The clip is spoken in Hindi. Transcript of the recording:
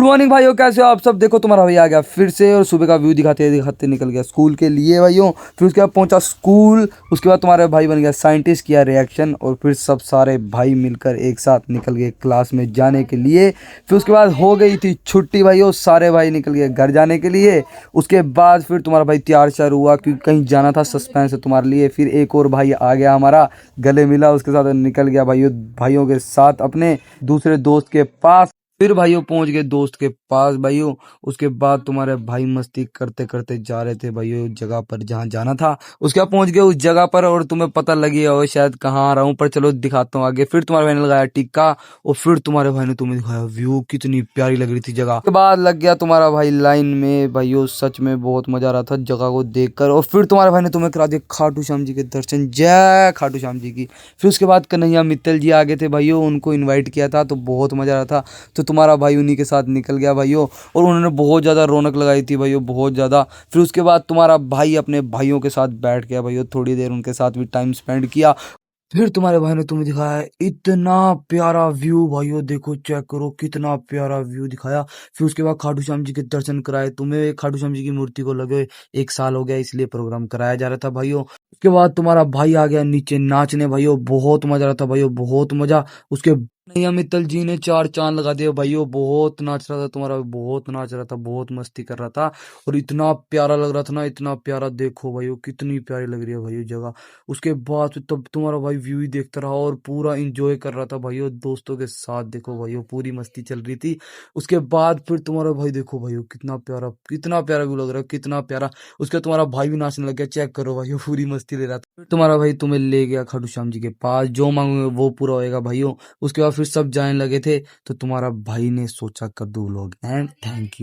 गुड मॉर्निंग भाइयों, कैसे हो आप सब। देखो तुम्हारा भाई आ गया फिर से और सुबह का व्यू दिखाते दिखाते निकल गया स्कूल के लिए भाइयों। फिर उसके बाद पहुंचा स्कूल। उसके बाद तुम्हारे भाई बन गया साइंटिस्ट, किया रिएक्शन और फिर सब सारे भाई मिलकर एक साथ निकल गए क्लास में जाने के लिए। फिर उसके बाद हो गई थी छुट्टी भाइयों, सारे भाई निकल गए घर जाने के लिए। उसके बाद फिर तुम्हारा भाई तैयार श्यार हुआ क्योंकि कहीं जाना था, सस्पेंस है तुम्हारे लिए। फिर एक और भाई आ गया हमारा, गले मिला, उसके साथ निकल गया भाइयों भाइयों के साथ अपने दूसरे दोस्त के पास। फिर भाइयों पहुंच गए दोस्त के पास भाइयों। उसके बाद तुम्हारे भाई मस्ती करते करते जा रहे थे भाइयों जगह पर जहां जाना था। उसके बाद पहुंच गए उस जगह पर और तुम्हें पता लगी हो शायद कहाँ आ रहा हूं, पर चलो दिखाता हूँ आगे। फिर तुम्हारे भाई ने लगाया टिक्का और फिर तुम्हारे भाई ने तुम्हें दिखाया व्यू, कितनी प्यारी लग रही थी जगह। उसके बाद लग गया तुम्हारा भाई लाइन में भाइयों, सच में बहुत मजा आ रहा था जगह को देखकर। और फिर तुम्हारे भाई ने तुम्हें करा दिया खाटू श्याम जी के दर्शन, जय खाटू श्याम जी की। फिर उसके बाद कन्हैया मित्तल जी आगे थे भाइयों, उनको इनवाइट किया था तो बहुत मजा आ रहा था। तो तुम्हारा भाई उन्हीं के साथ निकल गया भाइयों और उन्होंने बहुत ज़्यादा रौनक लगाई थी भाइयों, बहुत ज़्यादा। फिर उसके बाद तुम्हारा भाई अपने भाइयों के साथ बैठ गया भाइयों, थोड़ी देर उनके साथ भी टाइम स्पेंड किया। फिर तुम्हारे भाई ने तुम्हें दिखाया इतना प्यारा व्यू भाइयों, देखो चेक करो कितना प्यारा व्यू दिखाया। फिर उसके बाद खाटू श्याम जी के दर्शन कराए तुम्हें। खाटू श्याम जी की मूर्ति को लगे 1 साल हो गया, इसलिए प्रोग्राम कराया जा रहा था भाइयों। उसके बाद तुम्हारा भाई आ गया नीचे नाचने भाइयों, बहुत मजा आ रहा था भाइयों, बहुत मजा। उसके नैया मित्तल जी ने 4 चांद लगा दिए भाइयों, बहुत नाच रहा था तुम्हारा, बहुत नाच रहा था, बहुत मस्ती कर रहा था और इतना प्यारा लग रहा था ना, इतना प्यारा। देखो भाइयों कितनी प्यारी लग रही है भाइयों जगह। उसके बाद फिर तब तुम्हारा भाई व्यू ही देखता रहा और पूरा इंजॉय कर रहा था भाइयों दोस्तों के साथ। देखो भाइयों पूरी मस्ती चल रही थी। उसके बाद फिर तुम्हारा भाई देखो भाइयों कितना प्यारा व्यू लग रहा है, कितना प्यारा। उसके बाद तुम्हारा भाई भी नाचने लग गया, चेक करो भाइयों, पूरी मस्ती ले रहा था। फिर तुम्हारा भाई तुम्हें ले गया खाटू श्याम जी के पास, जो मांगोगे वो पूरा होएगा भाइयों। उसके बाद फिर सब जाने लगे थे तो तुम्हारा भाई ने सोचा कर दो व्लॉग एंड थैंक यू।